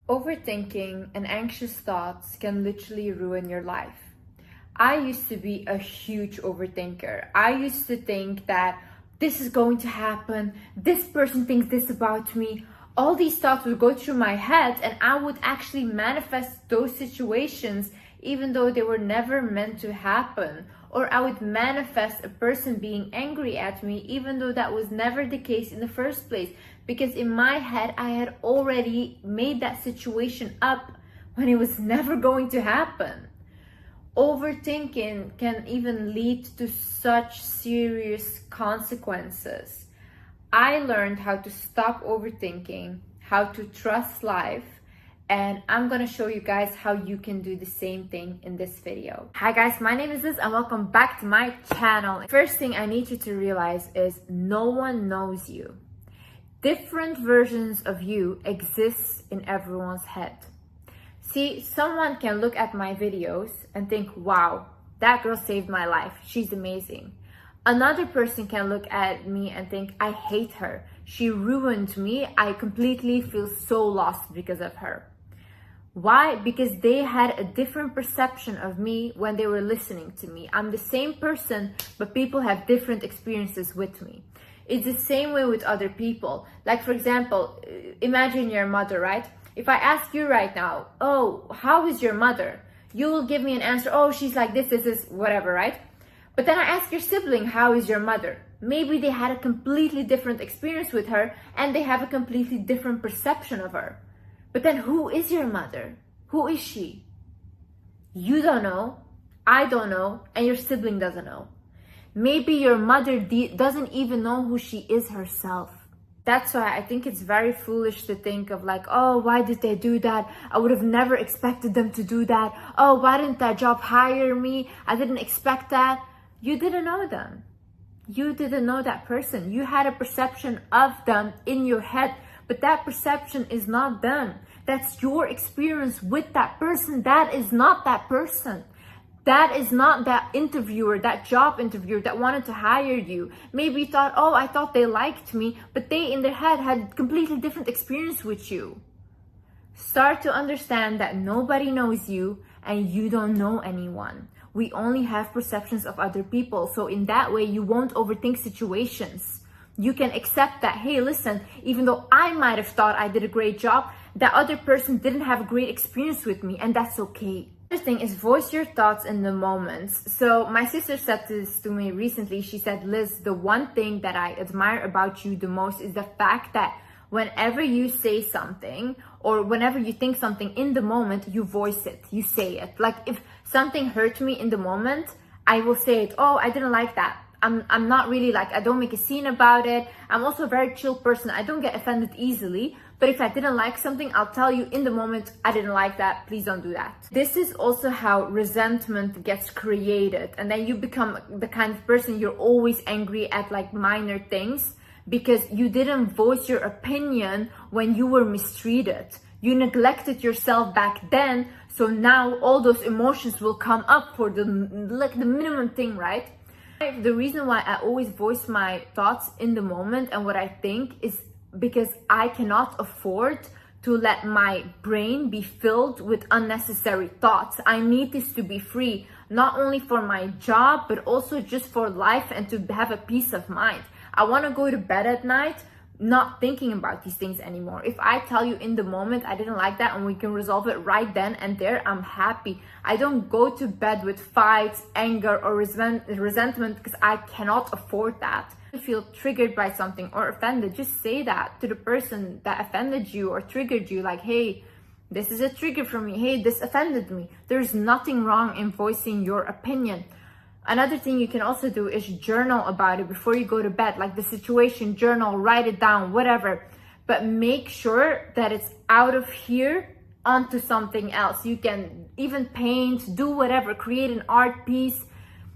Overthinking and anxious thoughts can literally ruin your life. I used to be a huge overthinker. I used to think that this is going to happen, this person thinks this about me. All these thoughts would go through my head and I would actually manifest those situations even though they were never meant to happen. Or I would manifest a person being angry at me even though that was never the case in the first place. Because in my head, I had already made that situation up when it was never going to happen. Overthinking can even lead to such serious consequences. I learned how to stop overthinking, how to trust life, and I'm gonna show you guys how you can do the same thing in this video. Hi guys, my name is Liz and welcome back to my channel. First thing I need you to realize is no one knows you. Different versions of you exist in everyone's head. See, someone can look at my videos and think, wow, that girl saved my life. She's amazing. Another person can look at me and think, I hate her. She ruined me. I completely feel so lost because of her. Why? Because they had a different perception of me when they were listening to me. I'm the same person, but people have different experiences with me. It's the same way with other people. Like, for example, imagine your mother, right? If I ask you right now, oh, how is your mother? You will give me an answer, oh, she's like this, whatever, right? But then I ask your sibling, how is your mother? Maybe they had a completely different experience with her and they have a completely different perception of her. But then who is your mother? Who is she? You don't know, I don't know, and your sibling doesn't know. Maybe your mother doesn't even know who she is herself. That's why I think it's very foolish to think of like, oh, why did they do that? I would have never expected them to do that. Oh, why didn't that job hire me? I didn't expect that. You didn't know them. You didn't know that person. You had a perception of them in your head, but that perception is not them. That's your experience with that person. That is not that person. That is not that interviewer, that job interviewer that wanted to hire you. Maybe you thought, oh, I thought they liked me, but they in their head had completely different experience with you. Start to understand that nobody knows you and you don't know anyone. We only have perceptions of other people. So in that way, you won't overthink situations. You can accept that, hey, listen, even though I might have thought I did a great job, that other person didn't have a great experience with me, and that's okay. Another thing is voice your thoughts in the moments. So my sister said this to me recently. She said, Liz, the one thing that I admire about you the most is the fact that whenever you say something or whenever you think something in the moment, you voice it, you say it. Like if something hurt me in the moment, I will say it. Oh, I didn't like that. I'm not really like, I don't make a scene about it. I'm also a very chill person. I don't get offended easily. But if I didn't like something, I'll tell you in the moment, I didn't like that. Please don't do that. This is also how resentment gets created. And then you become the kind of person you're always angry at like minor things because you didn't voice your opinion when you were mistreated. You neglected yourself back then. So now all those emotions will come up for the minimum thing, right? The reason why I always voice my thoughts in the moment and what I think is because I cannot afford to let my brain be filled with unnecessary thoughts. I need this to be free, not only for my job, but also just for life and to have a peace of mind. I want to go to bed at night not thinking about these things anymore. If I tell you in the moment I didn't like that and we can resolve it right then and there, I'm happy. I don't go to bed with fights, anger, or resentment because I cannot afford that. If you feel triggered by something or offended, just say that to the person that offended you or triggered you, like, hey, this is a trigger for me. Hey, this offended me. There's nothing wrong in voicing your opinion. Another thing you can also do is journal about it before you go to bed, like the situation, journal, write it down, whatever. But make sure that it's out of here onto something else. You can even paint, do whatever, create an art piece,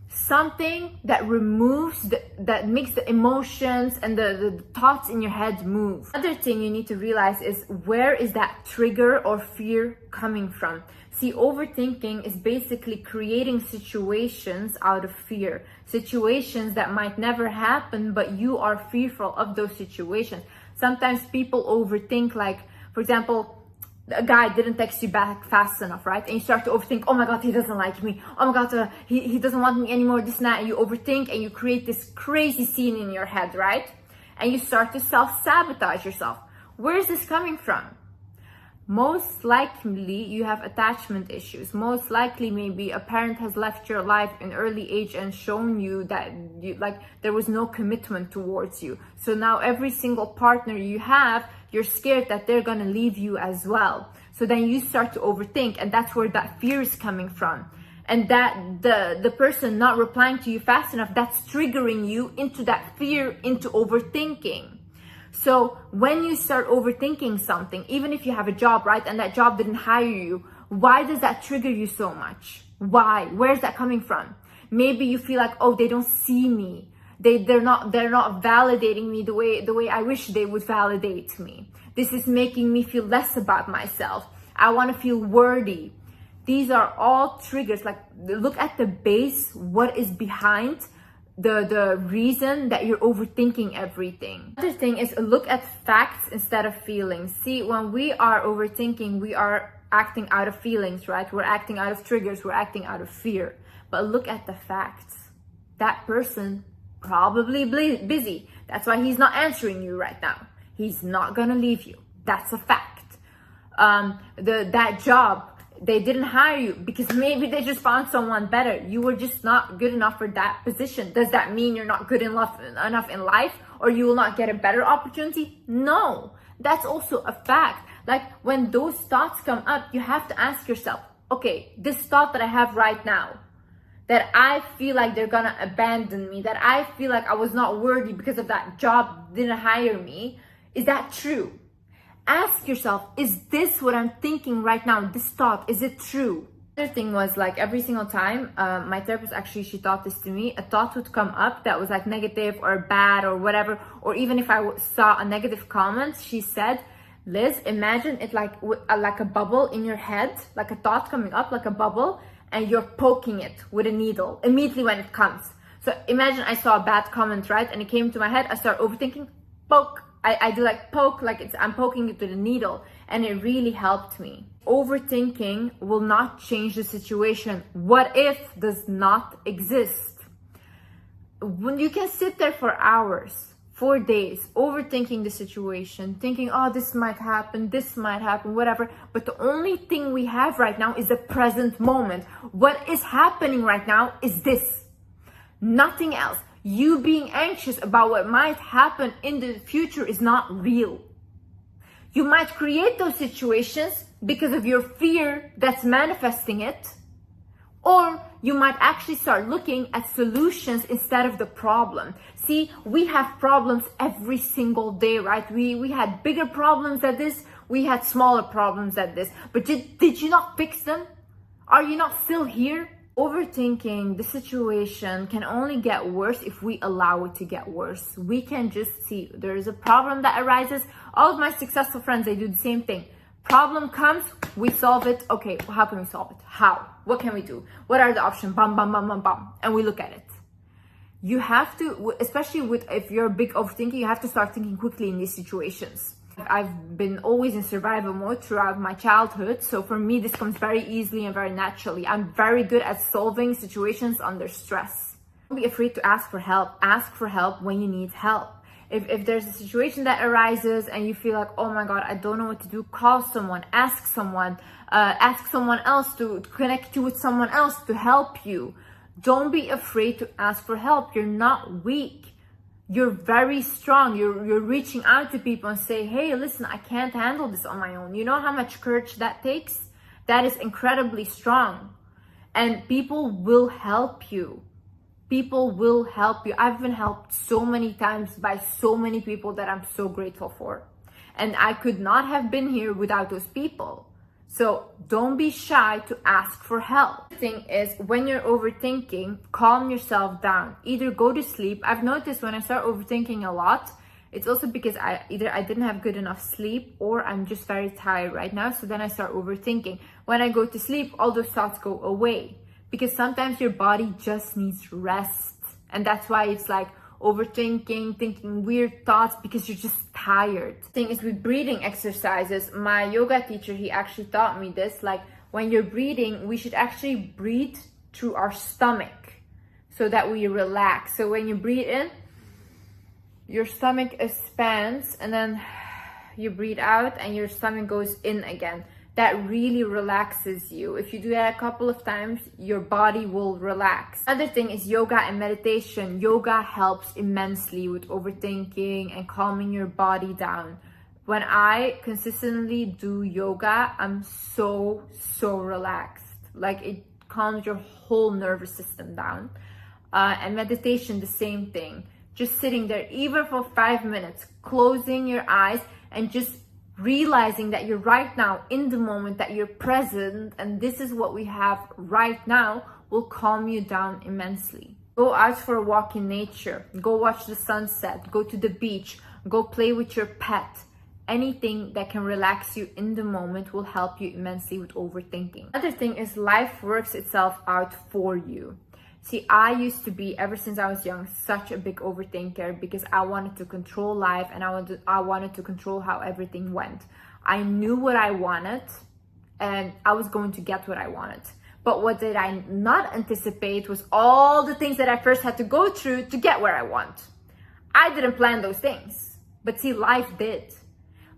something that removes, that makes the emotions and the thoughts in your head move. Another thing you need to realize is where is that trigger or fear coming from? See, overthinking is basically creating situations out of fear. Situations that might never happen, but you are fearful of those situations. Sometimes people overthink, like, for example, a guy didn't text you back fast enough, right? And you start to overthink, oh my God, he doesn't like me. Oh my God, he doesn't want me anymore, this and that. And you overthink and you create this crazy scene in your head, right? And you start to self-sabotage yourself. Where is this coming from? Most likely you have attachment issues. Most likely maybe a parent has left your life in early age and shown you that there was no commitment towards you. So now every single partner you have, you're scared that they're gonna leave you as well. So then you start to overthink, and that's where that fear is coming from. And that the person not replying to you fast enough, that's triggering you into that fear, into overthinking. So when you start overthinking something, even if you have a job, right, and that job didn't hire you, why does that trigger you so much? Why? Where's that coming from? Maybe you feel like, oh, they don't see me. They're not validating me the way I wish they would validate me. This is making me feel less about myself. I want to feel worthy. These are all triggers. Like, look at the base, what is behind the reason that you're overthinking everything. Another thing is look at facts instead of feelings. See, when we are overthinking, we are acting out of feelings, right? We're acting out of triggers, we're acting out of fear. But look at the facts. That person probably busy. That's why he's not answering you right now. He's not gonna leave you. That's a fact. That job, they didn't hire you because maybe they just found someone better. You were just not good enough for that position. Does that mean you're not good enough in life, or you will not get a better opportunity? No, that's also a fact. Like, when those thoughts come up, you have to ask yourself, okay, this thought that I have right now, that I feel like they're gonna abandon me, that I feel like I was not worthy because of that job didn't hire me, is that true? Ask yourself, is this what I'm thinking right now? This thought, is it true? Another thing was, like, every single time, my therapist actually, she taught this to me, a thought would come up that was like negative or bad or whatever, or even if I saw a negative comment, she said, Liz, imagine it like a bubble in your head, like a thought coming up, like a bubble, and you're poking it with a needle immediately when it comes. So imagine I saw a bad comment, right? And it came to my head, I start overthinking, poke. I do like poke, like I'm poking it with a needle, and it really helped me. Overthinking will not change the situation. What if does not exist. When you can sit there for hours, for days, overthinking the situation, thinking, oh, this might happen, whatever. But the only thing we have right now is the present moment. What is happening right now is this. Nothing else. You being anxious about what might happen in the future is not real. You might create those situations because of your fear that's manifesting it, or you might actually start looking at solutions instead of the problem. See, we have problems every single day, right? We had bigger problems than this, we had smaller problems than this, but did you not fix them? Are you not still here? Overthinking the situation can only get worse if we allow it to get worse. We can just see there is a problem that arises. All of my successful friends, they do the same thing. Problem comes, we solve it. Okay, well, how can we solve it? How? What can we do? What are the options? Bam, bam, bam, bam, bam. And we look at it. You have to, especially if you're a big overthinker, you have to start thinking quickly in these situations. I've been always in survival mode throughout my childhood, so for me this comes very easily and very naturally. I'm very good at solving situations under stress. Don't be afraid to ask for help. Ask for help when you need help. If there's a situation that arises and you feel like, oh my God, I don't know what to do, call someone, ask someone else to connect you with someone else to help you. Don't be afraid to ask for help. You're not weak. You're very strong. You're reaching out to people and say, hey, listen, I can't handle this on my own. You know how much courage that takes? That is incredibly strong. And people will help you. People will help you. I've been helped so many times by so many people that I'm so grateful for. And I could not have been here without those people. So don't be shy to ask for help. The thing is, when you're overthinking, calm yourself down. Either go to sleep. I've noticed when I start overthinking a lot, it's also because I didn't have good enough sleep, or I'm just very tired right now. So then I start overthinking. When I go to sleep, all those thoughts go away. Because sometimes your body just needs rest. And that's why it's like overthinking, thinking weird thoughts because you're just tired. The thing is with breathing exercises, my yoga teacher, he actually taught me this, like when you're breathing, we should actually breathe through our stomach so that we relax. So when you breathe in, your stomach expands, and then you breathe out and your stomach goes in again. That really relaxes you. If you do that a couple of times, your body will relax. Another thing is yoga and meditation. Yoga helps immensely with overthinking and calming your body down. When I consistently do yoga, I'm so relaxed. Like it calms your whole nervous system down. And meditation, the same thing. Just sitting there, even for 5 minutes, closing your eyes and just realizing that you're right now in the moment, that you're present, and this is what we have right now, will calm you down immensely. Go out for a walk in nature, go watch the sunset, go to the beach, go play with your pet. Anything that can relax you in the moment will help you immensely with overthinking. Another thing is life works itself out for you. See, I used to be, ever since I was young, such a big overthinker because I wanted to control life and I wanted to control how everything went. I knew what I wanted and I was going to get what I wanted. But what did I not anticipate was all the things that I first had to go through to get where I want. I didn't plan those things, but see, life did.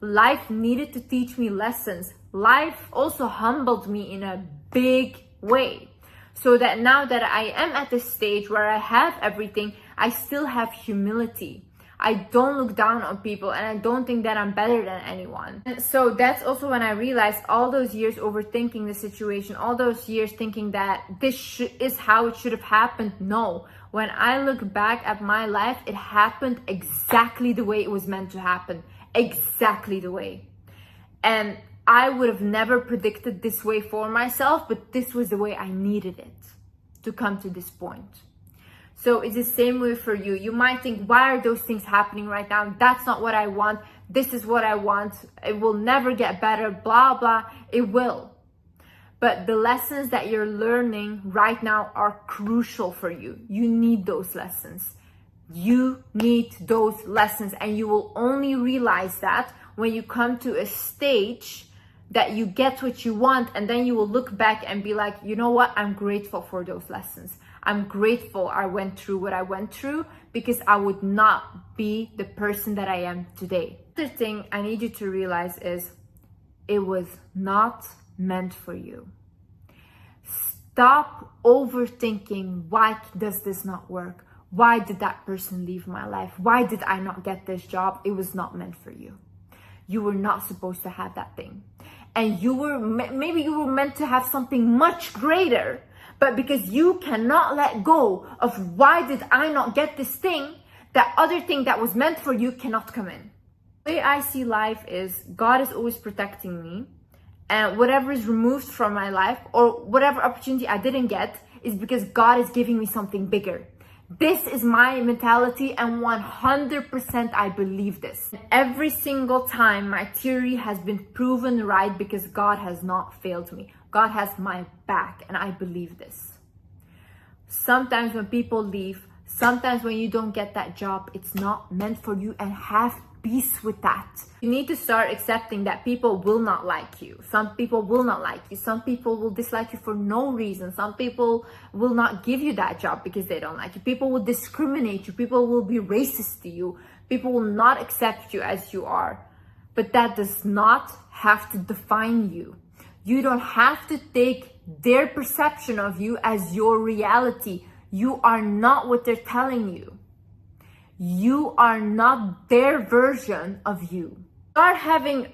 Life needed to teach me lessons. Life also humbled me in a big way. So that now that I am at this stage where I have everything, I still have humility. I don't look down on people and I don't think that I'm better than anyone. And so that's also when I realized all those years overthinking the situation, all those years thinking that this is how it should have happened. No, when I look back at my life, it happened exactly the way it was meant to happen. Exactly the way. And I would have never predicted this way for myself, but this was the way I needed it to come to this point. So it's the same way for you. You might think, why are those things happening right now? That's not what I want. This is what I want. It will never get better, blah, blah. It will. But the lessons that you're learning right now are crucial for you. You need those lessons. You need those lessons, and you will only realize that when you come to a stage that you get what you want, and then you will look back and be like, you know what, I'm grateful for those lessons. I'm grateful I went through what I went through because I would not be the person that I am today. The other thing I need you to realize is it was not meant for you. Stop overthinking, why does this not work? Why did that person leave my life? Why did I not get this job? It was not meant for you. You were not supposed to have that thing. And maybe you were meant to have something much greater, but because you cannot let go of why did I not get this thing, that other thing that was meant for you cannot come in. The way I see life is God is always protecting me, and whatever is removed from my life or whatever opportunity I didn't get is because God is giving me something bigger. This is my mentality, and 100% I believe this. And every single time my theory has been proven right because God has not failed me. God has my back, and I believe this. Sometimes when people leave, sometimes when you don't get that job, it's not meant for you, and have peace with that. You need to start accepting that people will not like you. Some people will not like you. Some people will dislike you for no reason. Some people will not give you that job because they don't like you. People will discriminate you. People will be racist to you. People will not accept you as you are. But that does not have to define you. You don't have to take their perception of you as your reality. You are not what they're telling you. You are not their version of you. Start having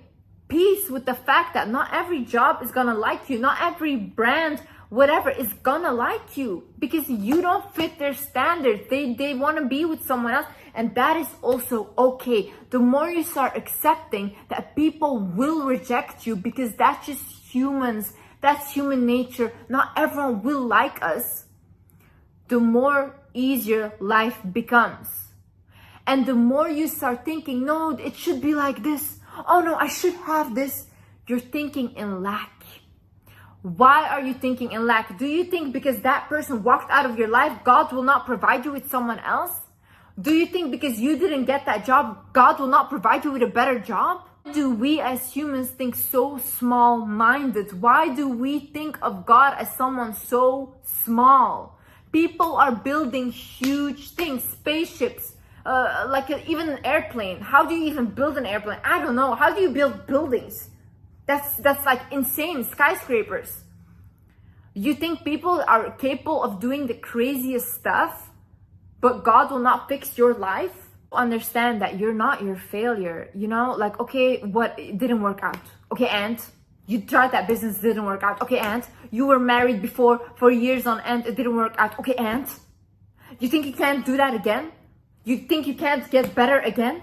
peace with the fact that not every job is gonna like you. Not every brand, whatever, is gonna like you because you don't fit their standards. They wanna be with someone else, and that is also okay. The more you start accepting that people will reject you because that's just humans, that's human nature, not everyone will like us, the more easier life becomes. And the more you start thinking, no, it should be like this. Oh no, I should have this. You're thinking in lack. Why are you thinking in lack? Do you think because that person walked out of your life, God will not provide you with someone else? Do you think because you didn't get that job, God will not provide you with a better job? Why do we as humans think so small-minded? Why do we think of God as someone so small? People are building huge things, spaceships, even an airplane. How do you even build an airplane? I don't know. How do you build buildings? That's like insane, skyscrapers. You think people are capable of doing the craziest stuff, but God will not fix your life? Understand that you're not your failure, you know? Like, okay, what, it didn't work out. Okay, and you tried that business, didn't work out. Okay, and you were married before for years on end, it didn't work out. Okay, and you think you can't do that again? You think you can't get better again?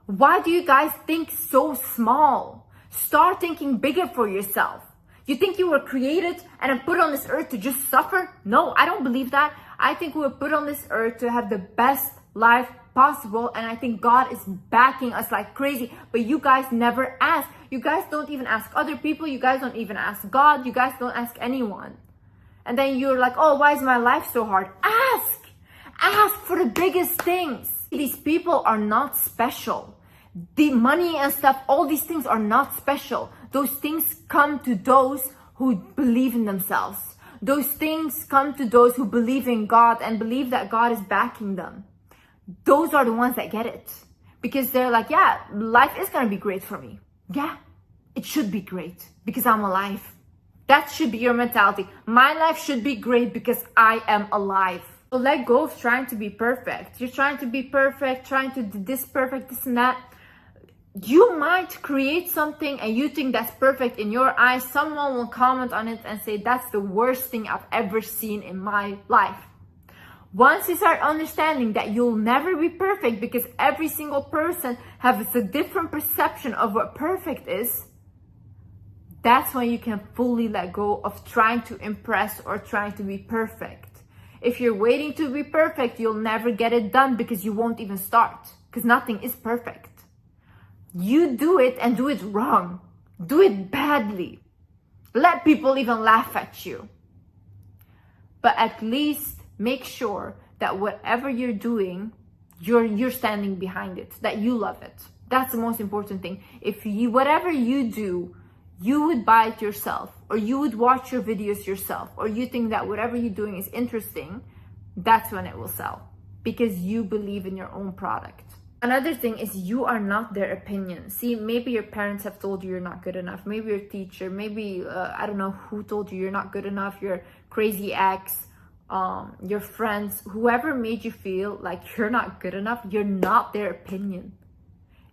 Why do you guys think so small? Start thinking bigger for yourself. You think you were created and put on this earth to just suffer? No, I don't believe that. I think we were put on this earth to have the best life possible, and I think God is backing us like crazy. But you guys never ask. You guys don't even ask other people. You guys don't even ask God. You guys don't ask anyone. And then you're like, oh, why is my life so hard? Ask for the biggest things. These people are not special. The money and stuff, all these things are not special. Those things come to those who believe in themselves. Those things come to those who believe in God and believe that God is backing them. Those are the ones that get it. Because they're like, yeah, life is going to be great for me. Yeah, it should be great because I'm alive. That should be your mentality. My life should be great because I am alive. So let go of trying to be perfect. You're trying to be perfect, trying to do this perfect, this and that. You might create something and you think that's perfect in your eyes. Someone will comment on it and say, that's the worst thing I've ever seen in my life. Once you start understanding that you'll never be perfect because every single person has a different perception of what perfect is, that's when you can fully let go of trying to impress or trying to be perfect. If you're waiting to be perfect, you'll never get it done because you won't even start, because nothing is perfect. You do it and do it wrong. Do it badly. Let people even laugh at you. But at least make sure that whatever you're doing, you're standing behind it, that you love it. That's the most important thing. If you, whatever you do, you would buy it yourself, or you would watch your videos yourself, or you think that whatever you're doing is interesting, that's when it will sell, because you believe in your own product. Another thing is you are not their opinion. See, maybe your parents have told you you're not good enough. Maybe your teacher, maybe, I don't know who told you you're not good enough, your crazy ex, your friends, whoever made you feel like you're not good enough, you're not their opinion.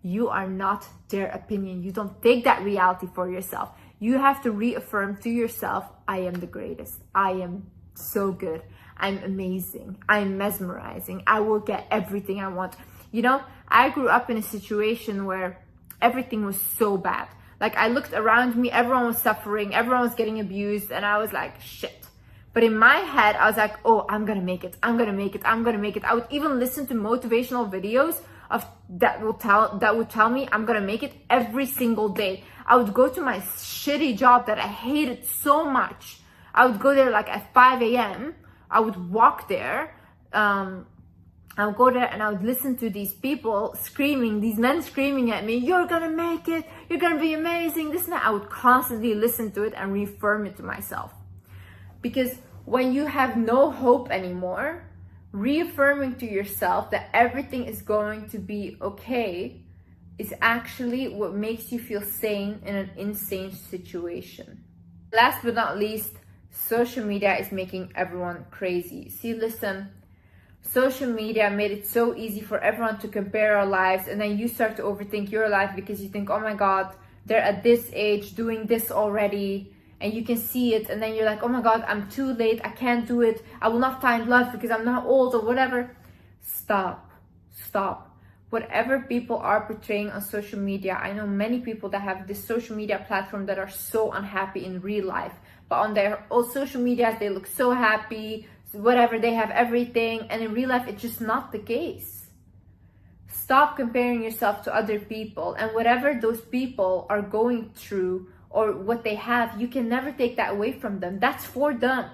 You are not their opinion. You don't take that reality for yourself. You have to reaffirm to yourself, I am the greatest. I am so good. I'm amazing. I'm mesmerizing. I will get everything I want. You know, I grew up in a situation where everything was so bad. Like, I looked around me, everyone was suffering, everyone was getting abused, and I was like, shit. But in my head, I was like, oh, I'm gonna make it. I'm gonna make it. I'm gonna make it. I would even listen to motivational videos of that would tell me I'm gonna make it every single day. I would go to my shitty job that I hated so much. I would go there like at 5 a.m. I would walk there. I would go there and I would listen to these people screaming, these men screaming at me, you're gonna make it, you're gonna be amazing, this and that. I would constantly listen to it and reaffirm it to myself. Because when you have no hope anymore, reaffirming to yourself that everything is going to be okay is actually what makes you feel sane in an insane situation. Last but not least, social media is making everyone crazy. See, listen, social media made it so easy for everyone to compare our lives, and then you start to overthink your life because you think, oh my God, they're at this age doing this already, and you can see it, and then you're like, oh my God, I'm too late, I can't do it, I will not find love because I'm not old or whatever. Stop. Whatever people are portraying on social media, I know many people that have this social media platform that are so unhappy in real life, but on their old social medias they look so happy, whatever, they have everything, and in real life it's just not the case. Stop comparing yourself to other people, and whatever those people are going through or what they have, you can never take that away from them. That's for them.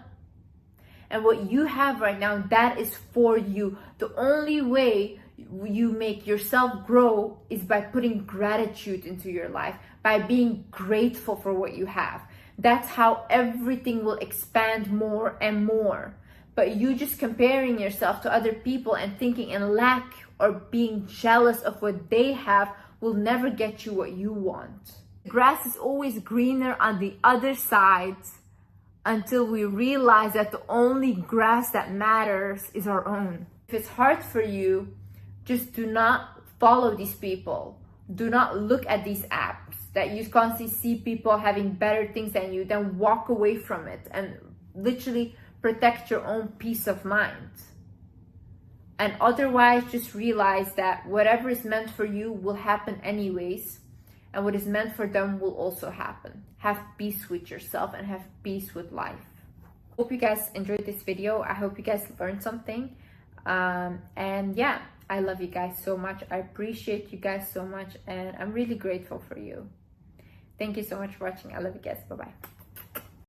And what you have right now, that is for you. The only way you make yourself grow is by putting gratitude into your life, by being grateful for what you have. That's how everything will expand more and more. But you just comparing yourself to other people and thinking in lack or being jealous of what they have will never get you what you want. Grass is always greener on the other side until we realize that the only grass that matters is our own. If it's hard for you, just do not follow these people. Do not look at these apps that you constantly see people having better things than you. Then walk away from it and literally protect your own peace of mind. And otherwise, just realize that whatever is meant for you will happen anyways. And what is meant for them will also happen. Have peace with yourself and have peace with life. Hope you guys enjoyed this video. I hope you guys learned something. And yeah, I love you guys so much. I appreciate you guys so much. And I'm really grateful for you. Thank you so much for watching. I love you guys. Bye-bye.